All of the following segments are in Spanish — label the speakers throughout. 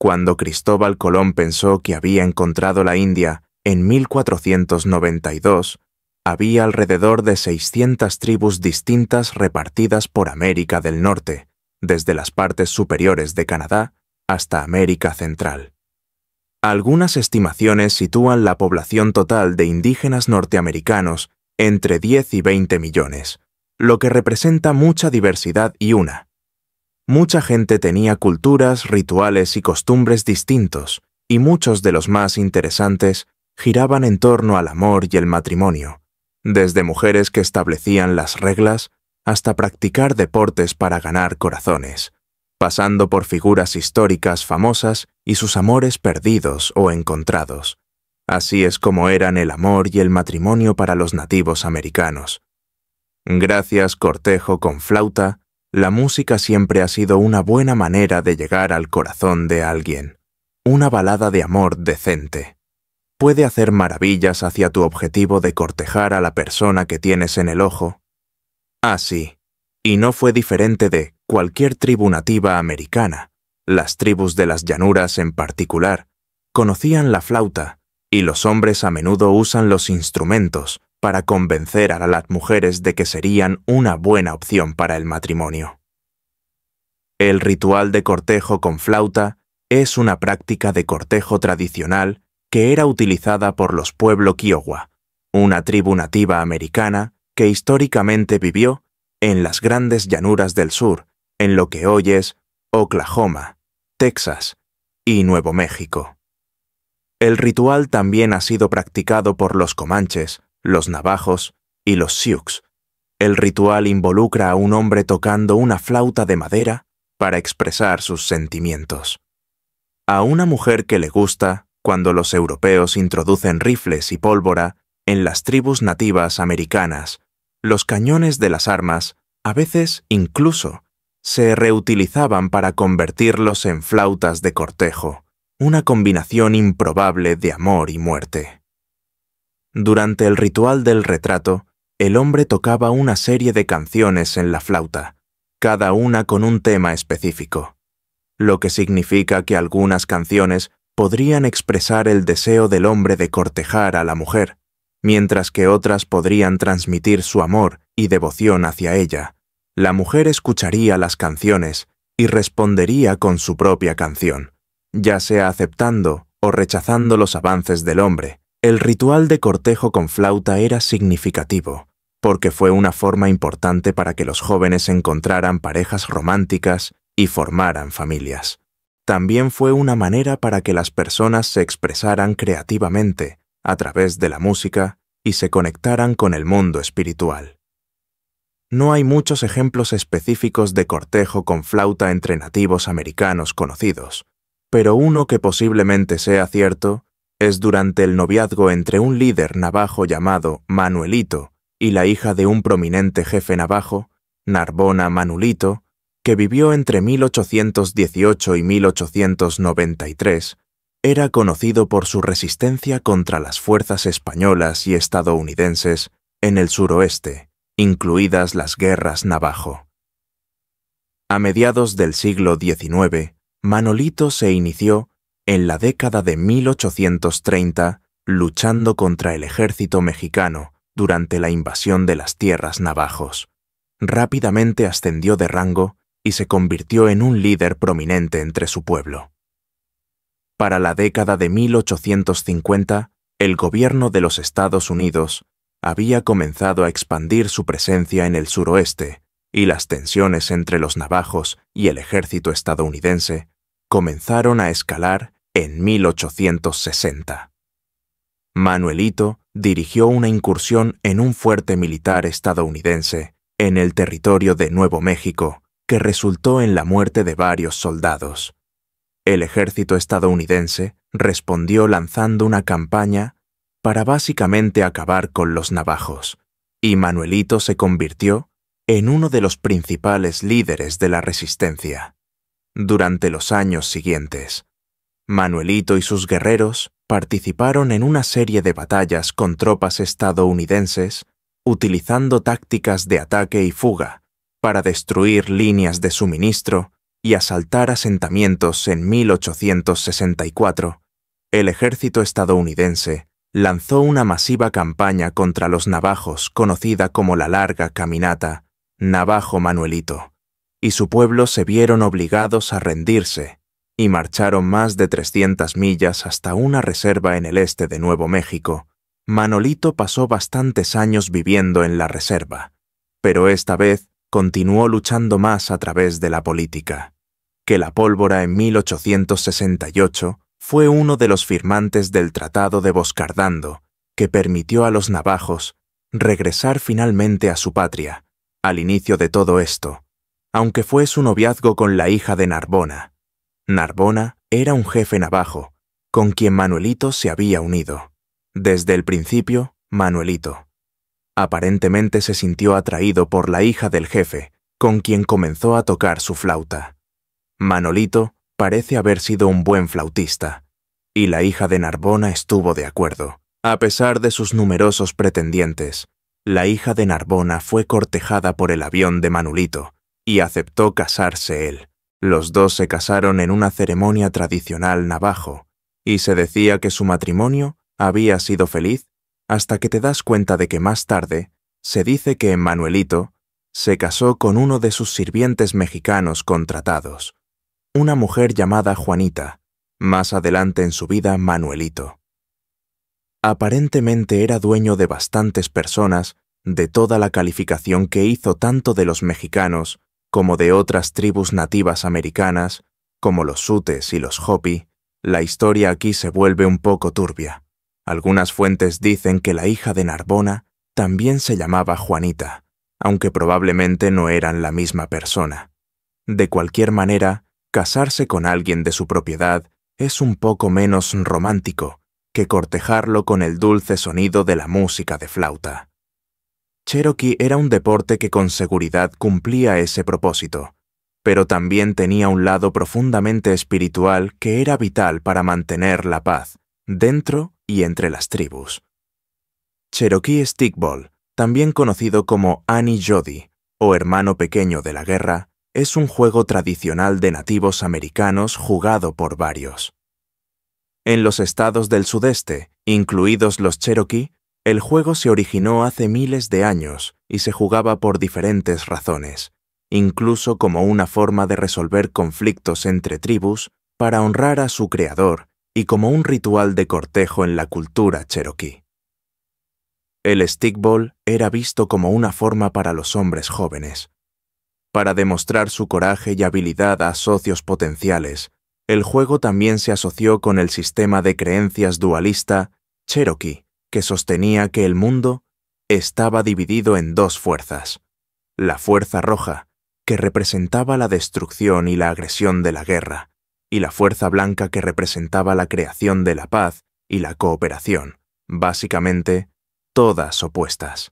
Speaker 1: Cuando Cristóbal Colón pensó que había encontrado la India en 1492, había alrededor de 600 tribus distintas repartidas por América del Norte, desde las partes superiores de Canadá hasta América Central. Algunas estimaciones sitúan la población total de indígenas norteamericanos entre 10 y 20 millones, lo que representa mucha diversidad y mucha gente tenía culturas, rituales y costumbres distintos, y muchos de los más interesantes giraban en torno al amor y el matrimonio, desde mujeres que establecían las reglas hasta practicar deportes para ganar corazones, pasando por figuras históricas famosas y sus amores perdidos o encontrados. Así es como eran el amor y el matrimonio para los nativos americanos. Gracias cortejo con flauta, la música siempre ha sido una buena manera de llegar al corazón de alguien. Una balada de amor decente. Puede hacer maravillas hacia tu objetivo de cortejar a la persona que tienes en el ojo. Ah, sí, y no fue diferente de cualquier tribu nativa americana. Las tribus de las llanuras en particular conocían la flauta, y los hombres a menudo usan los instrumentos para convencer a las mujeres de que serían una buena opción para el matrimonio. El ritual de cortejo con flauta es una práctica de cortejo tradicional que era utilizada por los pueblo Kiowa, una tribu nativa americana que históricamente vivió en las grandes llanuras del sur, en lo que hoy es Oklahoma, Texas y Nuevo México. El ritual también ha sido practicado por los comanches, los navajos y los sioux. El ritual involucra a un hombre tocando una flauta de madera para expresar sus sentimientos. A una mujer que le gusta, cuando los europeos introducen rifles y pólvora en las tribus nativas americanas, los cañones de las armas, a veces incluso, se reutilizaban para convertirlos en flautas de cortejo, una combinación improbable de amor y muerte. Durante el ritual del retrato, el hombre tocaba una serie de canciones en la flauta, cada una con un tema específico, lo que significa que algunas canciones podrían expresar el deseo del hombre de cortejar a la mujer, mientras que otras podrían transmitir su amor y devoción hacia ella. La mujer escucharía las canciones y respondería con su propia canción, ya sea aceptando o rechazando los avances del hombre. El ritual de cortejo con flauta era significativo, porque fue una forma importante para que los jóvenes encontraran parejas románticas y formaran familias. También fue una manera para que las personas se expresaran creativamente a través de la música y se conectaran con el mundo espiritual. No hay muchos ejemplos específicos de cortejo con flauta entre nativos americanos conocidos, pero uno que posiblemente sea cierto es durante el noviazgo entre un líder navajo llamado Manuelito y la hija de un prominente jefe navajo, Narbona Manulito, que vivió entre 1818 y 1893, era conocido por su resistencia contra las fuerzas españolas y estadounidenses en el suroeste, incluidas las guerras navajo. A mediados del siglo XIX, Manolito se inició en la década de 1830 luchando contra el ejército mexicano durante la invasión de las tierras navajos. Rápidamente ascendió de rango y se convirtió en un líder prominente entre su pueblo. Para la década de 1850, el gobierno de los Estados Unidos había comenzado a expandir su presencia en el suroeste y las tensiones entre los navajos y el ejército estadounidense comenzaron a escalar en 1860. Manuelito dirigió una incursión en un fuerte militar estadounidense en el territorio de Nuevo México que resultó en la muerte de varios soldados. El ejército estadounidense respondió lanzando una campaña para básicamente acabar con los navajos, y Manuelito se convirtió en uno de los principales líderes de la resistencia. Durante los años siguientes, Manuelito y sus guerreros participaron en una serie de batallas con tropas estadounidenses, utilizando tácticas de ataque y fuga para destruir líneas de suministro y asaltar asentamientos en 1864, el ejército estadounidense lanzó una masiva campaña contra los navajos conocida como la Larga Caminata, Navajo Manuelito, y su pueblo se vieron obligados a rendirse y marcharon más de 300 millas hasta una reserva en el este de Nuevo México. Manolito pasó bastantes años viviendo en la reserva, pero esta vez continuó luchando más a través de la política. Que la pólvora en 1868 fue uno de los firmantes del Tratado de Boscardando, que permitió a los navajos regresar finalmente a su patria. Al inicio de todo esto, aunque fue su noviazgo con la hija de Narbona. Narbona era un jefe navajo, con quien Manuelito se había unido. Desde el principio, Manuelito aparentemente se sintió atraído por la hija del jefe, con quien comenzó a tocar su flauta. Manolito parece haber sido un buen flautista, y la hija de Narbona estuvo de acuerdo. A pesar de sus numerosos pretendientes, la hija de Narbona fue cortejada por el avión de Manolito y aceptó casarse él. Los dos se casaron en una ceremonia tradicional navajo, y se decía que su matrimonio había sido feliz hasta que te das cuenta de que más tarde se dice que Manuelito se casó con uno de sus sirvientes mexicanos contratados, una mujer llamada Juanita, más adelante en su vida Manuelito. Aparentemente era dueño de bastantes personas de toda la calificación que hizo tanto de los mexicanos como de otras tribus nativas americanas, como los Utes y los Hopi. La historia aquí se vuelve un poco turbia. Algunas fuentes dicen que la hija de Narbona también se llamaba Juanita, aunque probablemente no eran la misma persona. De cualquier manera, casarse con alguien de su propiedad es un poco menos romántico que cortejarlo con el dulce sonido de la música de flauta. Cherokee era un deporte que con seguridad cumplía ese propósito, pero también tenía un lado profundamente espiritual que era vital para mantener la paz dentro y entre las tribus. Cherokee Stickball, también conocido como Annie Jody o hermano pequeño de la guerra, es un juego tradicional de nativos americanos jugado por varios. En los estados del sudeste, incluidos los Cherokee, el juego se originó hace miles de años y se jugaba por diferentes razones, incluso como una forma de resolver conflictos entre tribus para honrar a su creador y como un ritual de cortejo en la cultura Cherokee. El stickball era visto como una forma para los hombres jóvenes. Para demostrar su coraje y habilidad a socios potenciales, el juego también se asoció con el sistema de creencias dualista Cherokee, que sostenía que el mundo estaba dividido en dos fuerzas. La fuerza roja, que representaba la destrucción y la agresión de la guerra, y la fuerza blanca que representaba la creación de la paz y la cooperación, básicamente, todas opuestas.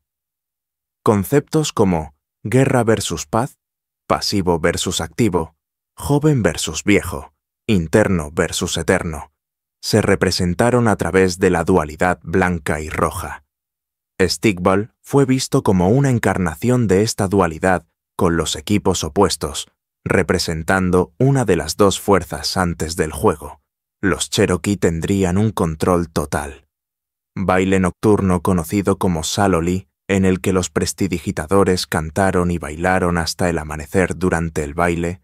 Speaker 1: Conceptos como guerra versus paz, pasivo versus activo, joven versus viejo, interno versus eterno, se representaron a través de la dualidad blanca y roja. Stickball fue visto como una encarnación de esta dualidad con los equipos opuestos, representando una de las dos fuerzas antes del juego. Los Cherokee tendrían un control total. Baile nocturno conocido como Saloli, en el que los prestidigitadores cantaron y bailaron hasta el amanecer durante el baile.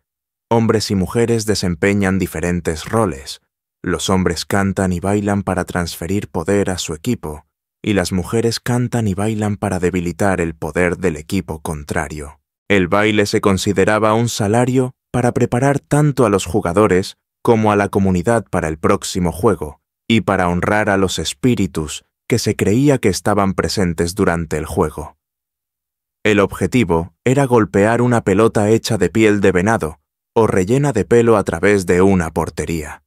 Speaker 1: Hombres y mujeres desempeñan diferentes roles. Los hombres cantan y bailan para transferir poder a su equipo, y las mujeres cantan y bailan para debilitar el poder del equipo contrario. El baile se consideraba un salario para preparar tanto a los jugadores como a la comunidad para el próximo juego, y para honrar a los espíritus que se creía que estaban presentes durante el juego. El objetivo era golpear una pelota hecha de piel de venado o rellena de pelo a través de una portería.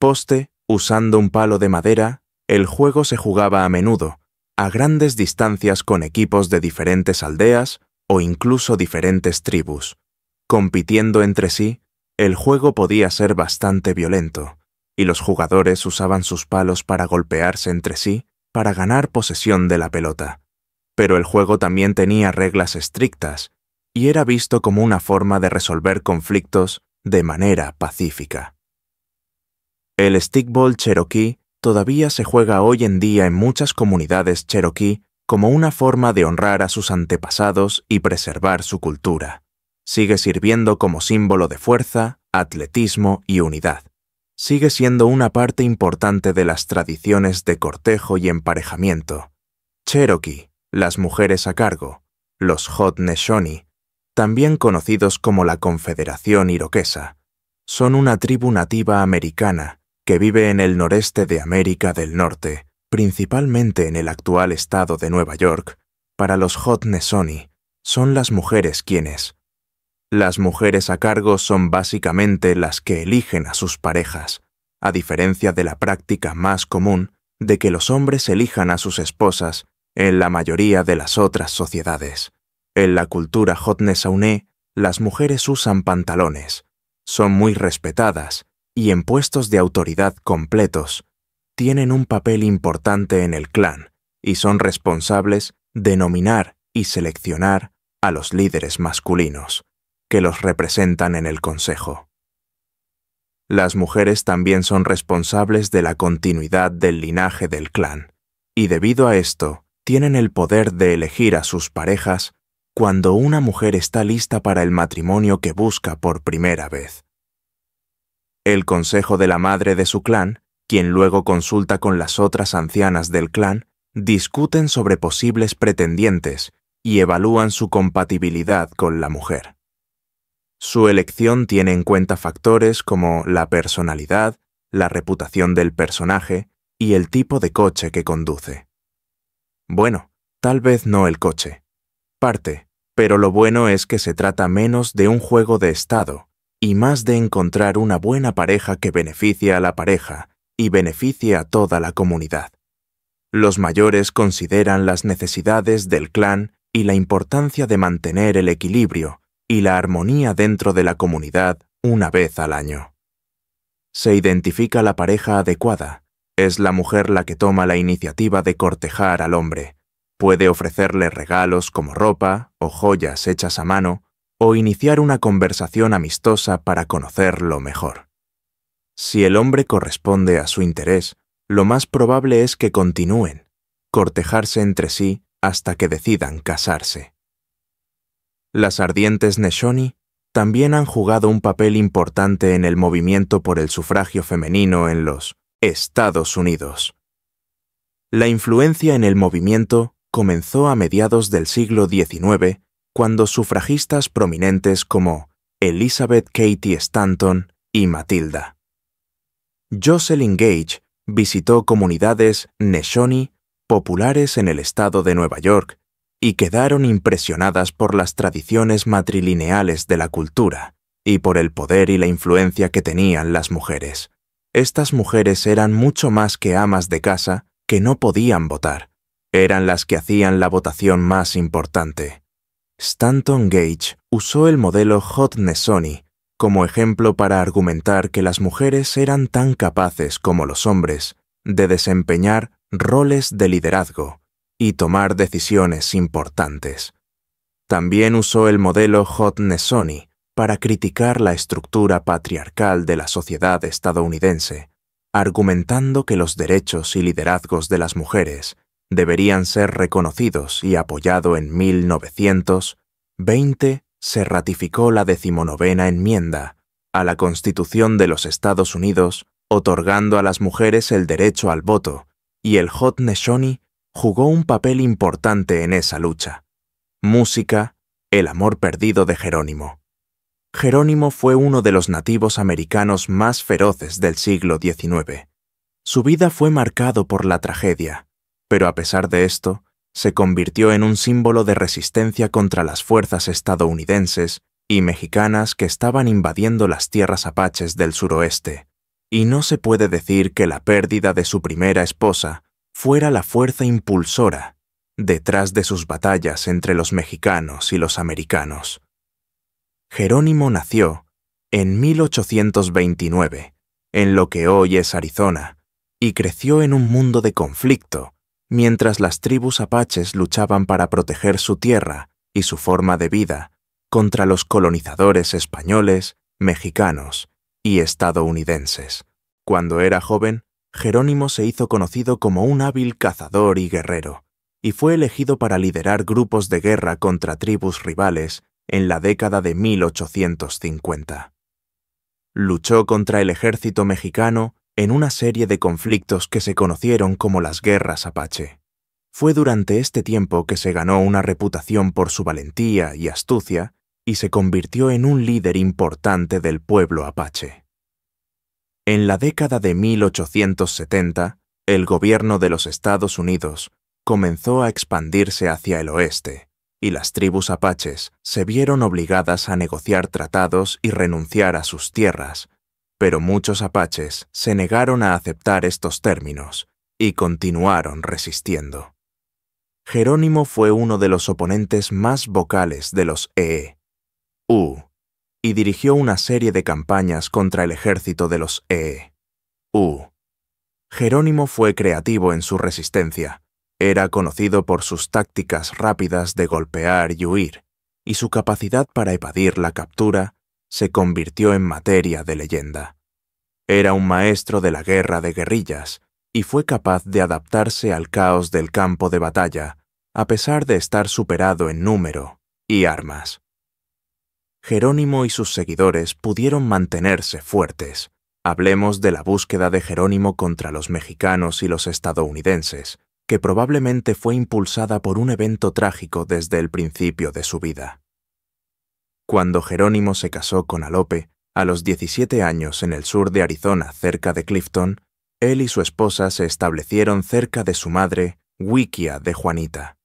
Speaker 1: Poste, usando un palo de madera, el juego se jugaba a menudo, a grandes distancias con equipos de diferentes aldeas o incluso diferentes tribus. Compitiendo entre sí, el juego podía ser bastante violento, y los jugadores usaban sus palos para golpearse entre sí para ganar posesión de la pelota. Pero el juego también tenía reglas estrictas, y era visto como una forma de resolver conflictos de manera pacífica. El stickball cherokee todavía se juega hoy en día en muchas comunidades cherokee como una forma de honrar a sus antepasados y preservar su cultura. Sigue sirviendo como símbolo de fuerza, atletismo y unidad. Sigue siendo una parte importante de las tradiciones de cortejo y emparejamiento. Cherokee, las mujeres a cargo, los Haudenosaunee, también conocidos como la Confederación Iroquesa, son una tribu nativa americana que vive en el noreste de América del Norte, principalmente en el actual estado de Nueva York. Para los Haudenosaunee, son las mujeres quienes. Las mujeres a cargo son básicamente las que eligen a sus parejas, a diferencia de la práctica más común de que los hombres elijan a sus esposas en la mayoría de las otras sociedades. En la cultura Haudenosaunee, las mujeres usan pantalones, son muy respetadas y en puestos de autoridad completos, tienen un papel importante en el clan y son responsables de nominar y seleccionar a los líderes masculinos, que los representan en el consejo. Las mujeres también son responsables de la continuidad del linaje del clan, y debido a esto, tienen el poder de elegir a sus parejas cuando una mujer está lista para el matrimonio que busca por primera vez. El consejo de la madre de su clan, quien luego consulta con las otras ancianas del clan, discuten sobre posibles pretendientes y evalúan su compatibilidad con la mujer. Su elección tiene en cuenta factores como la personalidad, la reputación del personaje y el tipo de coche que conduce. Bueno, tal vez no el coche. Parte, pero lo bueno es que se trata menos de un juego de estado y más de encontrar una buena pareja que beneficie a la pareja y beneficie a toda la comunidad. Los mayores consideran las necesidades del clan y la importancia de mantener el equilibrio y la armonía dentro de la comunidad una vez al año. Se identifica la pareja adecuada. Es la mujer la que toma la iniciativa de cortejar al hombre. Puede ofrecerle regalos como ropa o joyas hechas a mano o iniciar una conversación amistosa para conocerlo mejor. Si el hombre corresponde a su interés, lo más probable es que continúen, cortejarse entre sí hasta que decidan casarse. Las ardientes Neshoni también han jugado un papel importante en el movimiento por el sufragio femenino en los Estados Unidos. La influencia en el movimiento comenzó a mediados del siglo XIX, cuando sufragistas prominentes como Elizabeth Cady Stanton y Matilda. Jocelyn Gage visitó comunidades Neshoni populares en el estado de Nueva York y quedaron impresionadas por las tradiciones matrilineales de la cultura y por el poder y la influencia que tenían las mujeres. Estas mujeres eran mucho más que amas de casa que no podían votar. Eran las que hacían la votación más importante. Stanton Gage usó el modelo Haudenosaunee como ejemplo para argumentar que las mujeres eran tan capaces como los hombres de desempeñar roles de liderazgo y tomar decisiones importantes. También usó el modelo Haudenosaunee para criticar la estructura patriarcal de la sociedad estadounidense, argumentando que los derechos y liderazgos de las mujeres deberían ser reconocidos y apoyado. En 1920 se ratificó la 19ª enmienda a la Constitución de los Estados Unidos, otorgando a las mujeres el derecho al voto, y el Haudenosaunee jugó un papel importante en esa lucha. Música, El amor perdido de Jerónimo. Jerónimo fue uno de los nativos americanos más feroces del siglo XIX. Su vida fue marcado por la tragedia, pero a pesar de esto, se convirtió en un símbolo de resistencia contra las fuerzas estadounidenses y mexicanas que estaban invadiendo las tierras apaches del suroeste, y no se puede decir que la pérdida de su primera esposa fuera la fuerza impulsora detrás de sus batallas entre los mexicanos y los americanos. Jerónimo nació en 1829, en lo que hoy es Arizona, y creció en un mundo de conflicto, mientras las tribus apaches luchaban para proteger su tierra y su forma de vida, contra los colonizadores españoles, mexicanos y estadounidenses. Cuando era joven, Jerónimo se hizo conocido como un hábil cazador y guerrero, y fue elegido para liderar grupos de guerra contra tribus rivales en la década de 1850. Luchó contra el ejército mexicano en una serie de conflictos que se conocieron como las Guerras Apache. Fue durante este tiempo que se ganó una reputación por su valentía y astucia y se convirtió en un líder importante del pueblo apache. En la década de 1870, el gobierno de los Estados Unidos comenzó a expandirse hacia el oeste, y las tribus apaches se vieron obligadas a negociar tratados y renunciar a sus tierras, pero muchos apaches se negaron a aceptar estos términos y continuaron resistiendo. Jerónimo fue uno de los oponentes más vocales de los EU y dirigió una serie de campañas contra el ejército de los EU. Jerónimo fue creativo en su resistencia. Era conocido por sus tácticas rápidas de golpear y huir, y su capacidad para evadir la captura se convirtió en materia de leyenda. Era un maestro de la guerra de guerrillas y fue capaz de adaptarse al caos del campo de batalla, a pesar de estar superado en número y armas. Jerónimo y sus seguidores pudieron mantenerse fuertes. Hablemos de la búsqueda de Jerónimo contra los mexicanos y los estadounidenses, que probablemente fue impulsada por un evento trágico desde el principio de su vida. Cuando Jerónimo se casó con Alope, a los 17 años en el sur de Arizona, cerca de Clifton, él y su esposa se establecieron cerca de su madre, Wikia de Juanita.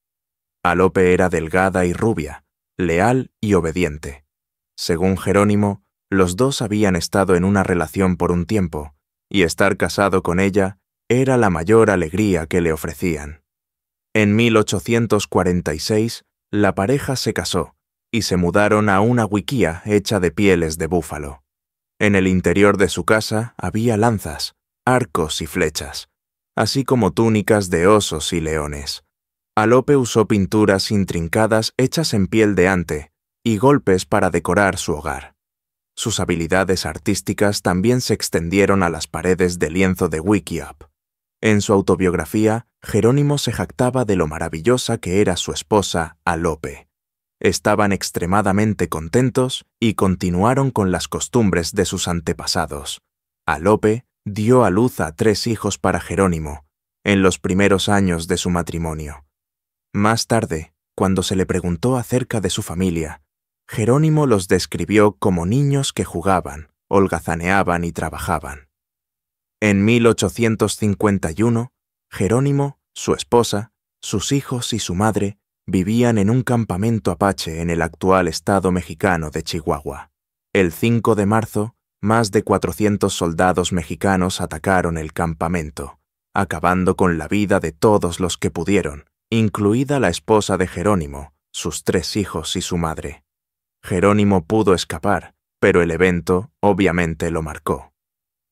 Speaker 1: Alope era delgada y rubia, leal y obediente. Según Jerónimo, los dos habían estado en una relación por un tiempo, y estar casado con ella era la mayor alegría que le ofrecían. En 1846, la pareja se casó y se mudaron a una wikia hecha de pieles de búfalo. En el interior de su casa había lanzas, arcos y flechas, así como túnicas de osos y leones. Alope usó pinturas intrincadas hechas en piel de ante y golpes para decorar su hogar. Sus habilidades artísticas también se extendieron a las paredes de lienzo de Wikiup. En su autobiografía, Jerónimo se jactaba de lo maravillosa que era su esposa, Alope. Estaban extremadamente contentos y continuaron con las costumbres de sus antepasados. Alope dio a luz a 3 hijos para Jerónimo, en los primeros años de su matrimonio. Más tarde, cuando se le preguntó acerca de su familia, Jerónimo los describió como niños que jugaban, holgazaneaban y trabajaban. En 1851, Jerónimo, su esposa, sus hijos y su madre vivían en un campamento apache en el actual estado mexicano de Chihuahua. El 5 de marzo, más de 400 soldados mexicanos atacaron el campamento, acabando con la vida de todos los que pudieron, incluida la esposa de Jerónimo, sus 3 hijos y su madre. Jerónimo pudo escapar, pero el evento obviamente lo marcó.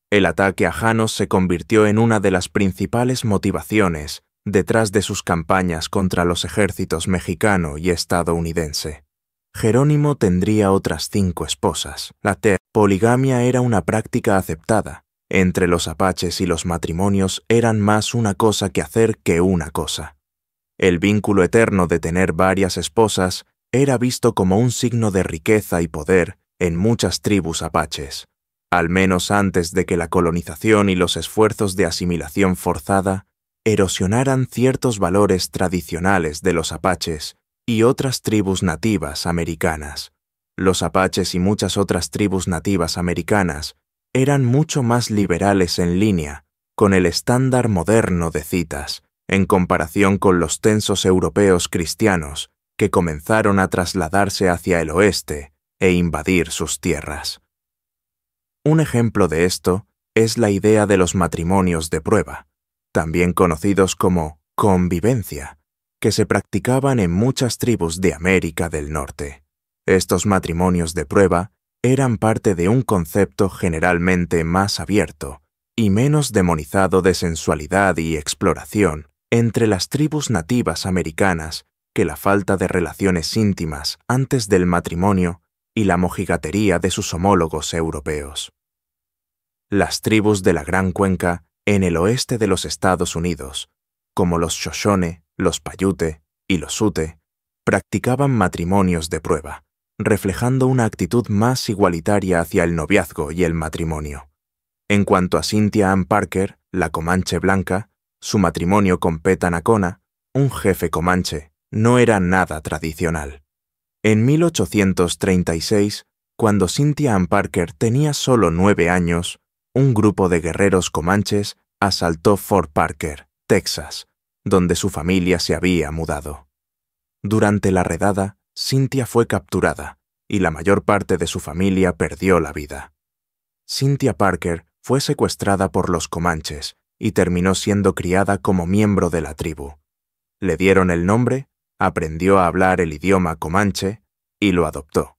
Speaker 1: El ataque a Janos se convirtió en una de las principales motivaciones detrás de sus campañas contra los ejércitos mexicano y estadounidense. Jerónimo tendría otras 5 esposas. La poligamia era una práctica aceptada. Entre los apaches y los matrimonios eran más una cosa que hacer que una cosa. El vínculo eterno de tener varias esposas era visto como un signo de riqueza y poder en muchas tribus apaches, al menos antes de que la colonización y los esfuerzos de asimilación forzada erosionaran ciertos valores tradicionales de los apaches y otras tribus nativas americanas. Los apaches y muchas otras tribus nativas americanas eran mucho más liberales en línea con el estándar moderno de citas, en comparación con los tensos europeos cristianos que comenzaron a trasladarse hacia el oeste e invadir sus tierras. Un ejemplo de esto es la idea de los matrimonios de prueba, también conocidos como convivencia, que se practicaban en muchas tribus de América del Norte. Estos matrimonios de prueba eran parte de un concepto generalmente más abierto y menos demonizado de sensualidad y exploración entre las tribus nativas americanas que la falta de relaciones íntimas antes del matrimonio y la mojigatería de sus homólogos europeos. Las tribus de la Gran Cuenca en el oeste de los Estados Unidos, como los Shoshone, los Paiute y los Ute, practicaban matrimonios de prueba, reflejando una actitud más igualitaria hacia el noviazgo y el matrimonio. En cuanto a Cynthia Ann Parker, la comanche blanca, su matrimonio con Peta Nacona, un jefe comanche, no era nada tradicional. En 1836, cuando Cynthia Ann Parker tenía solo 9 años, un grupo de guerreros comanches asaltó Fort Parker, Texas, donde su familia se había mudado. Durante la redada, Cynthia fue capturada y la mayor parte de su familia perdió la vida. Cynthia Parker fue secuestrada por los comanches y terminó siendo criada como miembro de la tribu. Le dieron el nombre, aprendió a hablar el idioma comanche y lo adoptó.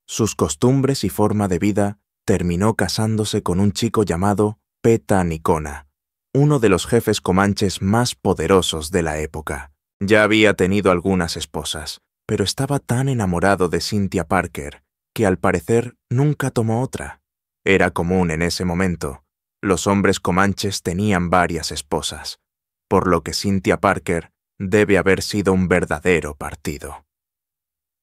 Speaker 1: Sus costumbres y forma de vida terminó casándose con un chico llamado Peta Nicona, uno de los jefes comanches más poderosos de la época. Ya había tenido algunas esposas, pero estaba tan enamorado de Cynthia Parker que al parecer nunca tomó otra. Era común en ese momento. Los hombres comanches tenían varias esposas, por lo que Cynthia Parker debe haber sido un verdadero partido.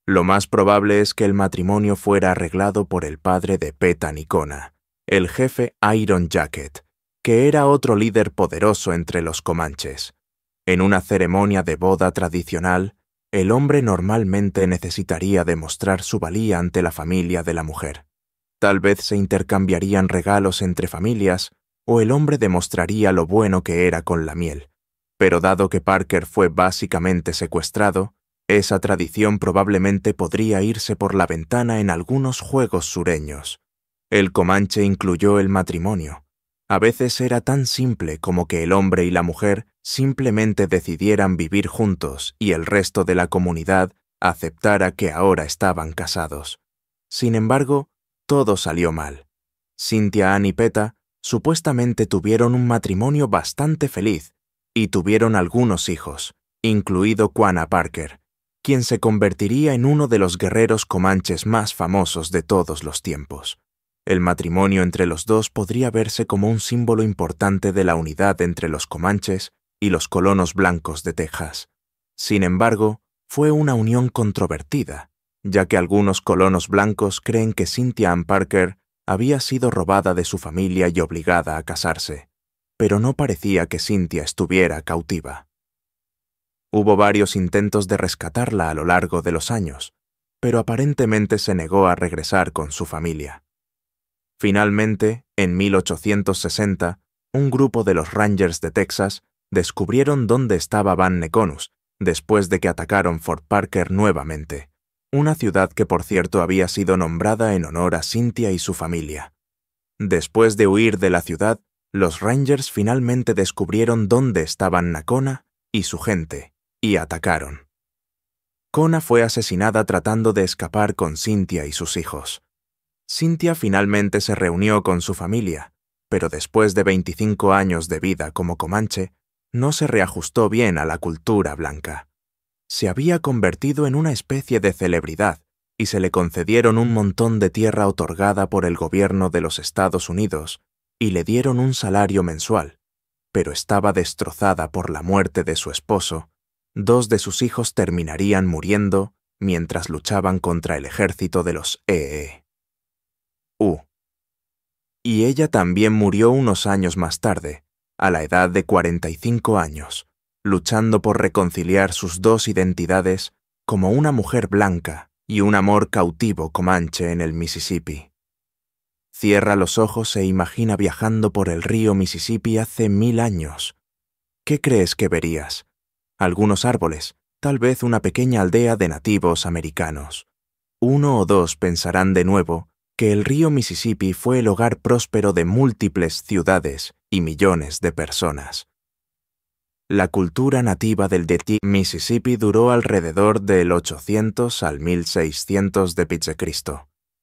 Speaker 1: Lo más probable es que el matrimonio fuera arreglado por el padre de Peta Nicona, el jefe Iron Jacket, que era otro líder poderoso entre los comanches. En una ceremonia de boda tradicional, el hombre normalmente necesitaría demostrar su valía ante la familia de la mujer. Tal vez se intercambiarían regalos entre familias o el hombre demostraría lo bueno que era con la miel. Pero dado que Parker fue básicamente secuestrado, esa tradición probablemente podría irse por la ventana en algunos juegos sureños. El comanche incluyó el matrimonio. A veces era tan simple como que el hombre y la mujer simplemente decidieran vivir juntos y el resto de la comunidad aceptara que ahora estaban casados. Sin embargo, todo salió mal. Cynthia Ann y Peta supuestamente tuvieron un matrimonio bastante feliz y tuvieron algunos hijos, incluido Quanah Parker, quien se convertiría en uno de los guerreros comanches más famosos de todos los tiempos. El matrimonio entre los dos podría verse como un símbolo importante de la unidad entre los comanches y los colonos blancos de Texas. Sin embargo, fue una unión controvertida, ya que algunos colonos blancos creen que Cynthia Ann Parker había sido robada de su familia y obligada a casarse, pero no parecía que Cynthia estuviera cautiva. Hubo varios intentos de rescatarla a lo largo de los años, pero aparentemente se negó a regresar con su familia. Finalmente, en 1860, un grupo de los Rangers de Texas descubrieron dónde estaba Van Neconus después de que atacaron Fort Parker nuevamente, una ciudad que por cierto había sido nombrada en honor a Cynthia y su familia. Después de huir de la ciudad, los Rangers finalmente descubrieron dónde estaban Nacona y su gente, y atacaron. Quanah fue asesinada tratando de escapar con Cynthia y sus hijos. Cynthia finalmente se reunió con su familia, pero después de 25 años de vida como comanche, no se reajustó bien a la cultura blanca. Se había convertido en una especie de celebridad y se le concedieron un montón de tierra otorgada por el gobierno de los Estados Unidos y le dieron un salario mensual, pero estaba destrozada por la muerte de su esposo. 2 de sus hijos terminarían muriendo mientras luchaban contra el ejército de los Y ella también murió unos años más tarde, a la edad de 45 años, luchando por reconciliar sus 2 identidades como una mujer blanca y un amor cautivo comanche en el Mississippi. Cierra los ojos e imagina viajando por el río Mississippi hace 1000 años. ¿Qué crees que verías? Algunos árboles, tal vez una pequeña aldea de nativos americanos. 1 o 2 pensarán de nuevo que el río Mississippi fue el hogar próspero de múltiples ciudades y millones de personas. La cultura nativa del Delta Mississippi duró alrededor del 800 al 1600 d.C.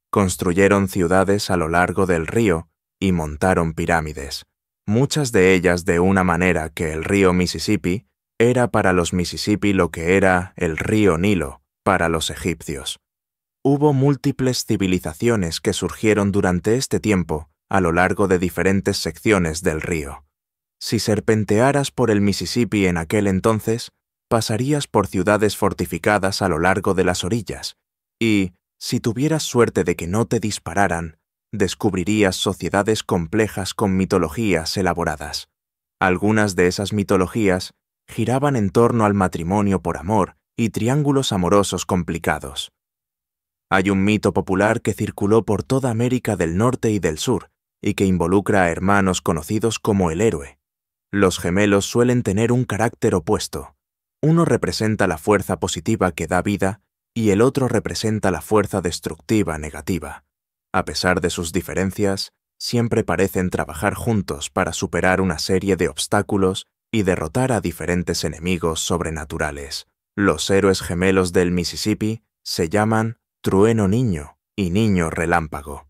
Speaker 1: Construyeron ciudades a lo largo del río y montaron pirámides, muchas de ellas de una manera que el río Mississippi era para los Mississippi lo que era el río Nilo para los egipcios. Hubo múltiples civilizaciones que surgieron durante este tiempo a lo largo de diferentes secciones del río. Si serpentearas por el Mississippi en aquel entonces, pasarías por ciudades fortificadas a lo largo de las orillas, y, si tuvieras suerte de que no te dispararan, descubrirías sociedades complejas con mitologías elaboradas. Algunas de esas mitologías giraban en torno al matrimonio por amor y triángulos amorosos complicados. Hay un mito popular que circuló por toda América del Norte y del Sur y que involucra a hermanos conocidos como el héroe. Los gemelos suelen tener un carácter opuesto. Uno representa la fuerza positiva que da vida y el otro representa la fuerza destructiva negativa. A pesar de sus diferencias, siempre parecen trabajar juntos para superar una serie de obstáculos y derrotar a diferentes enemigos sobrenaturales. Los héroes gemelos del Mississippi se llaman Trueno Niño y Niño Relámpago.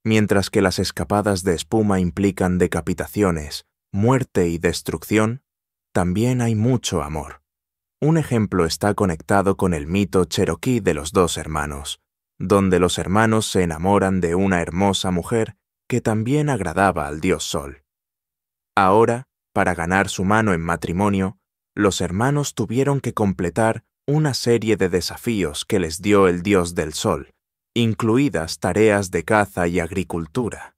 Speaker 1: Mientras que las escapadas de espuma implican decapitaciones, muerte y destrucción, también hay mucho amor. Un ejemplo está conectado con el mito cherokee de los dos hermanos, donde los hermanos se enamoran de una hermosa mujer que también agradaba al dios Sol. Ahora, para ganar su mano en matrimonio, los hermanos tuvieron que completar una serie de desafíos que les dio el dios del Sol, incluidas tareas de caza y agricultura.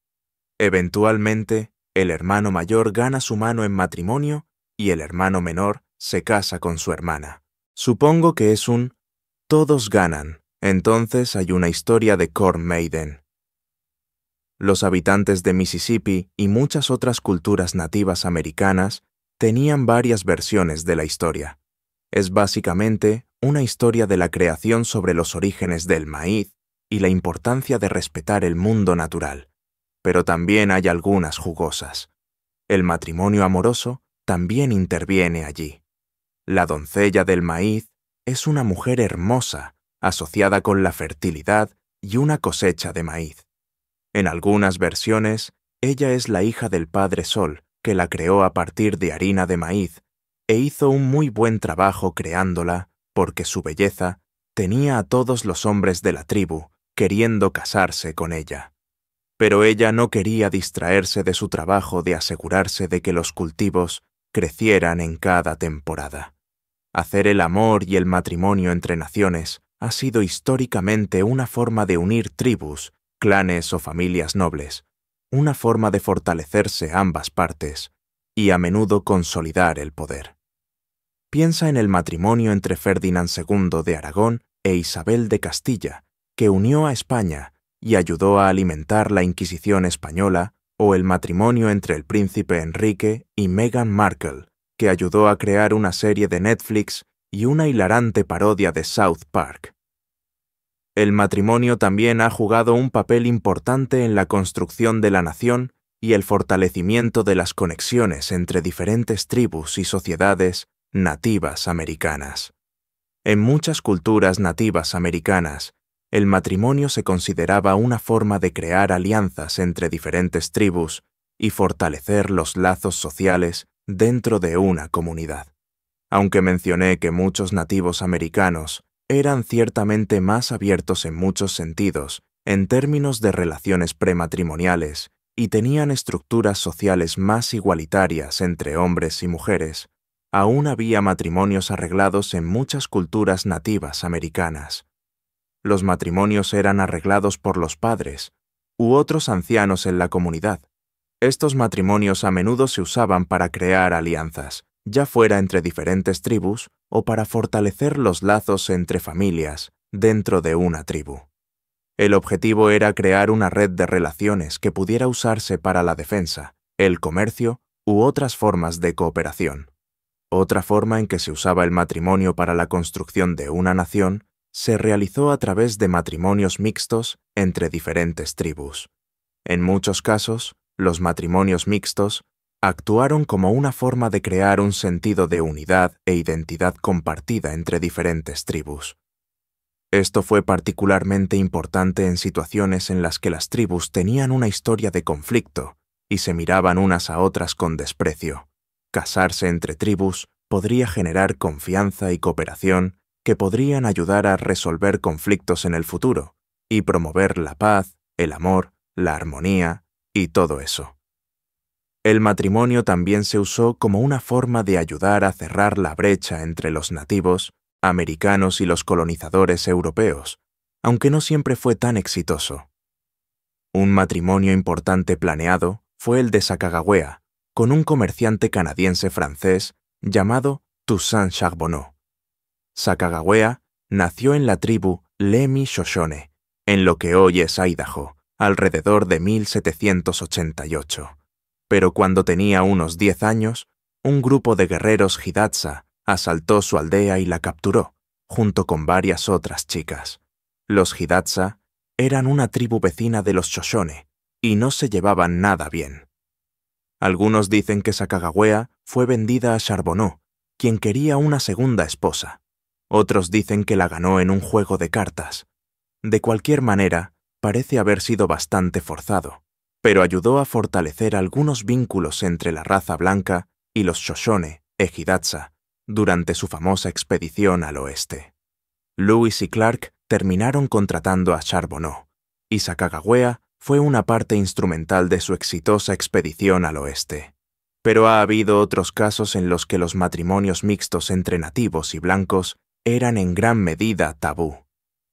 Speaker 1: Eventualmente, el hermano mayor gana su mano en matrimonio y el hermano menor se casa con su hermana. Supongo que es un todos ganan, entonces hay una historia de Corn Maiden. Los habitantes de Mississippi y muchas otras culturas nativas americanas tenían varias versiones de la historia. Es básicamente una historia de la creación sobre los orígenes del maíz y la importancia de respetar el mundo natural, pero también hay algunas jugosas. El matrimonio amoroso también interviene allí. La doncella del maíz es una mujer hermosa, asociada con la fertilidad y una cosecha de maíz. En algunas versiones, ella es la hija del Padre Sol, que la creó a partir de harina de maíz, e hizo un muy buen trabajo creándola, porque su belleza tenía a todos los hombres de la tribu queriendo casarse con ella. Pero ella no quería distraerse de su trabajo de asegurarse de que los cultivos crecieran en cada temporada. Hacer el amor y el matrimonio entre naciones ha sido históricamente una forma de unir tribus, clanes o familias nobles, una forma de fortalecerse ambas partes y a menudo consolidar el poder. Piensa en el matrimonio entre Ferdinand II de Aragón e Isabel de Castilla, que unió a España y ayudó a alimentar la Inquisición española, o el matrimonio entre el príncipe Enrique y Meghan Markle, que ayudó a crear una serie de Netflix y una hilarante parodia de South Park. El matrimonio también ha jugado un papel importante en la construcción de la nación y el fortalecimiento de las conexiones entre diferentes tribus y sociedades nativas americanas. En muchas culturas nativas americanas, el matrimonio se consideraba una forma de crear alianzas entre diferentes tribus y fortalecer los lazos sociales dentro de una comunidad. Aunque mencioné que muchos nativos americanos eran ciertamente más abiertos en muchos sentidos en términos de relaciones prematrimoniales y tenían estructuras sociales más igualitarias entre hombres y mujeres, aún había matrimonios arreglados en muchas culturas nativas americanas. Los matrimonios eran arreglados por los padres u otros ancianos en la comunidad. Estos matrimonios a menudo se usaban para crear alianzas, ya fuera entre diferentes tribus o para fortalecer los lazos entre familias dentro de una tribu. El objetivo era crear una red de relaciones que pudiera usarse para la defensa, el comercio u otras formas de cooperación. Otra forma en que se usaba el matrimonio para la construcción de una nación se realizó a través de matrimonios mixtos entre diferentes tribus. En muchos casos, los matrimonios mixtos actuaron como una forma de crear un sentido de unidad e identidad compartida entre diferentes tribus. Esto fue particularmente importante en situaciones en las que las tribus tenían una historia de conflicto y se miraban unas a otras con desprecio. Casarse entre tribus podría generar confianza y cooperación que podrían ayudar a resolver conflictos en el futuro y promover la paz, el amor, la armonía y todo eso. El matrimonio también se usó como una forma de ayudar a cerrar la brecha entre los nativos, americanos y los colonizadores europeos, aunque no siempre fue tan exitoso. Un matrimonio importante planeado fue el de Sacagawea, con un comerciante canadiense-francés llamado Toussaint Charbonneau. Sacagawea nació en la tribu Lemi-Shoshone, en lo que hoy es Idaho, alrededor de 1788. Pero cuando tenía unos 10 años, un grupo de guerreros Hidatsa asaltó su aldea y la capturó, junto con varias otras chicas. Los Hidatsa eran una tribu vecina de los Shoshone y no se llevaban nada bien. Algunos dicen que Sacagawea fue vendida a Charbonneau, quien quería una segunda esposa. Otros dicen que la ganó en un juego de cartas. De cualquier manera, parece haber sido bastante forzado, pero ayudó a fortalecer algunos vínculos entre la raza blanca y los Shoshone e Hidatsa durante su famosa expedición al oeste. Lewis y Clark terminaron contratando a Charbonneau, y Sacagawea fue una parte instrumental de su exitosa expedición al oeste. Pero ha habido otros casos en los que los matrimonios mixtos entre nativos y blancos eran en gran medida tabú.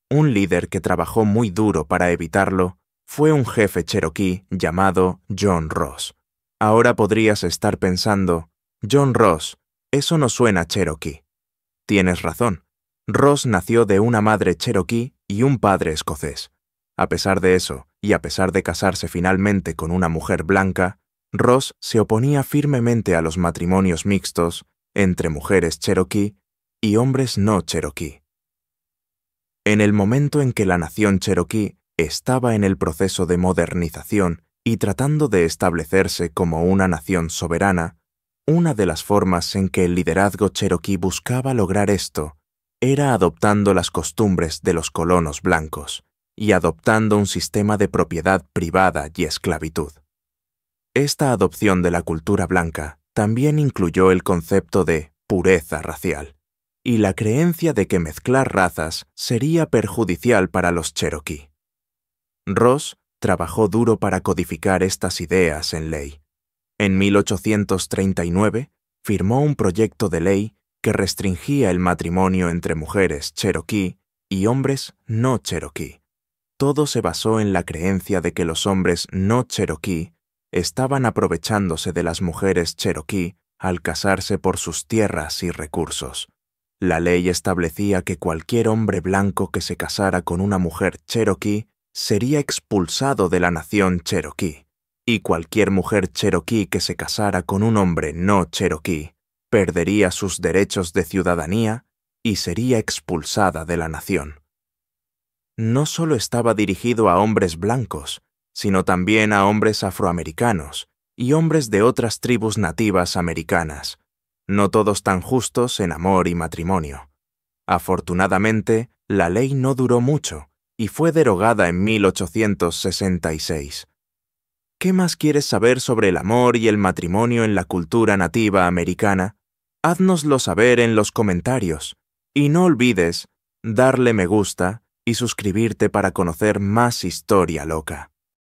Speaker 1: Un líder que trabajó muy duro para evitarlo fue un jefe cherokee llamado John Ross. Ahora podrías estar pensando, John Ross, eso no suena cherokee. Tienes razón. Ross nació de una madre cherokee y un padre escocés. A pesar de eso, y a pesar de casarse finalmente con una mujer blanca, Ross se oponía firmemente a los matrimonios mixtos entre mujeres cherokee y hombres no cherokee. En el momento en que la nación cherokee estaba en el proceso de modernización y tratando de establecerse como una nación soberana, una de las formas en que el liderazgo cherokee buscaba lograr esto era adoptando las costumbres de los colonos blancos y adoptando un sistema de propiedad privada y esclavitud. Esta adopción de la cultura blanca también incluyó el concepto de pureza racial y la creencia de que mezclar razas sería perjudicial para los cherokee. Ross trabajó duro para codificar estas ideas en ley. En 1839 firmó un proyecto de ley que restringía el matrimonio entre mujeres cherokee y hombres no cherokee. Todo se basó en la creencia de que los hombres no cherokee estaban aprovechándose de las mujeres cherokee al casarse por sus tierras y recursos. La ley establecía que cualquier hombre blanco que se casara con una mujer cherokee sería expulsado de la nación cherokee, y cualquier mujer cherokee que se casara con un hombre no cherokee perdería sus derechos de ciudadanía y sería expulsada de la nación. No solo estaba dirigido a hombres blancos, sino también a hombres afroamericanos y hombres de otras tribus nativas americanas, no todos tan justos en amor y matrimonio. Afortunadamente, la ley no duró mucho y fue derogada en 1866. ¿Qué más quieres saber sobre el amor y el matrimonio en la cultura nativa americana? Háznoslo saber en los comentarios. Y no olvides darle me gusta y suscribirte para conocer más historia loca.